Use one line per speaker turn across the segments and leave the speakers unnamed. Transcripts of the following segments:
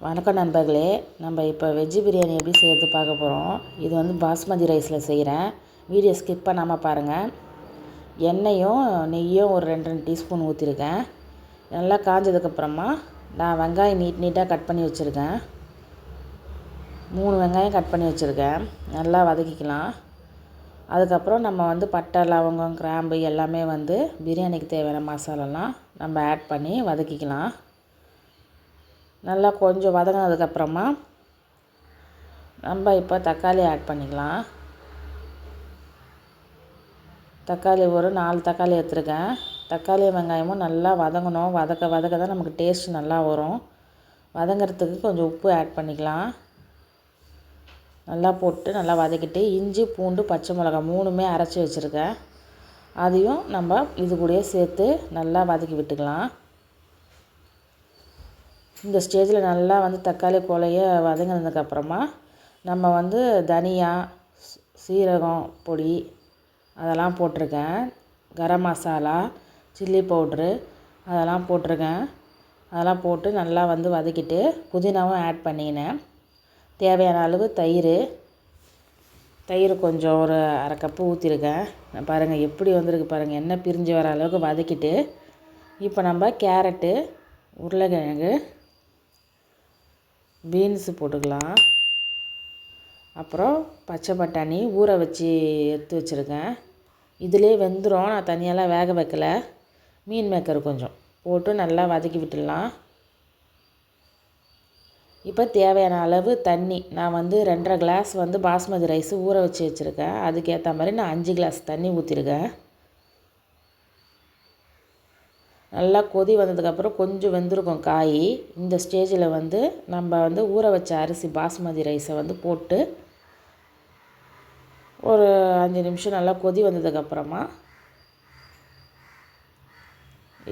வணக்கம் நண்பர்களே, நம்ம இப்போ வெஜ்ஜு பிரியாணி எப்படி செய்கிறது பார்க்க போகிறோம். இது வந்து பாஸ்மதி ரைஸில் செய்கிறேன். வீடியோ ஸ்கிப் பண்ணாமல் பாருங்கள். எண்ணெயும் நெய்யும் ஒரு 2 டீஸ்பூன் ஊற்றிருக்கேன். நல்லா காஞ்சதுக்கப்புறமா நான் வெங்காயம் நீட்டாக கட் பண்ணி வச்சுருக்கேன். 3 வெங்காயம் கட் பண்ணி வச்சுருக்கேன். நல்லா வதக்கிக்கலாம். அதுக்கப்புறம் நம்ம வந்து பட்டை, லவங்கம், கிராம்பு எல்லாமே வந்து பிரியாணிக்கு தேவையான மசாலாலாம் நம்ம ஆட் பண்ணி வதக்கிக்கலாம். நல்லா கொஞ்சம் வதங்கினதுக்கப்புறமா நம்ம இப்போ தக்காளி ஆட் பண்ணிக்கலாம். தக்காளி ஒரு 4 தக்காளி எடுத்துருக்கேன். தக்காளி வெங்காயமும் நல்லா வதங்கணும். வதக்க தான் நமக்கு டேஸ்ட் நல்லா வரும். வதங்கிறதுக்கு கொஞ்சம் உப்பு ஆட் பண்ணிக்கலாம். நல்லா போட்டு நல்லா வதக்கிட்டு இஞ்சி, பூண்டு, பச்சை மிளகாய் 3மே அரைச்சி வச்சுருக்கேன். அதையும் நம்ம இது கூடயே சேர்த்து நல்லா வதக்கி விட்டுக்கலாம். இந்த ஸ்டேஜில் நல்லா வந்து தக்காளி கொலைய வதங்கினதுக்கப்புறமா நம்ம வந்து தனியா, சீரகம் பொடி அதெல்லாம் போட்டிருக்கேன். கரம் மசாலா, சில்லி பவுட்ரு அதெல்லாம் போட்டிருக்கேன். அதெல்லாம் போட்டு நல்லா வந்து வதக்கிட்டு புதினாவும் ஆட் பண்ணிக்கினேன். தேவையான அளவு தயிர் கொஞ்சம் ஒரு 1/2 கப்பு ஊற்றிருக்கேன். பாருங்கள் எப்படி வந்திருக்கு பாருங்கள். எண்ணெய் பிரிஞ்சு வர அளவுக்கு வதக்கிட்டு இப்போ நம்ம கேரட்டு, உருளைக்கிழங்கு, பீன்ஸு போட்டுக்கலாம். அப்புறம் பச்சை பட்டாணி ஊற வச்சு எடுத்து வச்சுருக்கேன். இதிலே வெந்துடும். நான் தனியாலாம் வேக வைக்கல. மீன் மேக்கர் கொஞ்சம் போட்டு நல்லா வதக்கி விட்டுடலாம். இப்போ தேவையான அளவு தண்ணி நான் வந்து 2.5 கிளாஸ் வந்து பாஸ்மதி ரைஸ் ஊற வச்சு வச்சுருக்கேன். அதுக்கேற்ற மாதிரி நான் 5 கிளாஸ் தண்ணி ஊற்றிருக்கேன். நல்லா கொதி வந்ததுக்கப்புறம் கொஞ்சம் வெந்திருக்கும் காய். இந்த ஸ்டேஜில் வந்து நம்ம வந்து ஊற வச்ச அரிசி பாஸ்மதி ரைஸை வந்து போட்டு ஒரு 5 நிமிஷம் நல்லா கொதி வந்ததுக்கப்புறமா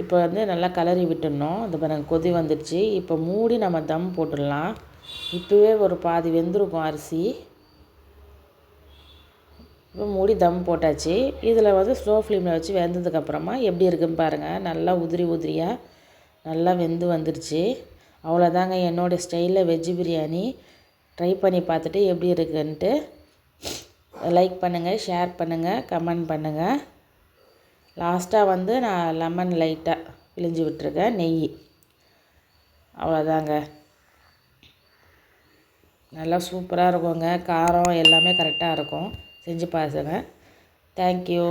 இப்போ வந்து நல்லா கிளறி விட்டுடணும். அது பாருங்க கொதி வந்துடுச்சு. இப்போ மூடி நம்ம தம் போட்டுடலாம். இப்போவே ஒரு பாதி வெந்திருக்கும் அரிசி. இப்போ மூடி தம் போட்டாச்சு. இதில் வந்து ஸ்லோ ஃப்ளேமில் வச்சு வெந்ததுக்கப்புறமா எப்படி இருக்குன்னு பாருங்கள். நல்லா உதிரியாக நல்லா வெந்து வந்துடுச்சு. அவ்வளோதாங்க என்னோடய ஸ்டைலில் வெஜ்ஜு பிரியாணி. ட்ரை பண்ணி பார்த்துட்டு எப்படி இருக்குன்ட்டு லைக் பண்ணுங்கள், ஷேர் பண்ணுங்கள், கமெண்ட் பண்ணுங்கள். லாஸ்ட்டாக வந்து நான் லெமன் லைட்டாக பிழிஞ்சு விட்டுருக்கேன், நெய். அவ்வளோதாங்க. நல்லா சூப்பராக இருக்குங்க. காரம் எல்லாமே கரெக்டாக இருக்கும். செஞ்சு பாருங்க. தேங்க்யூ.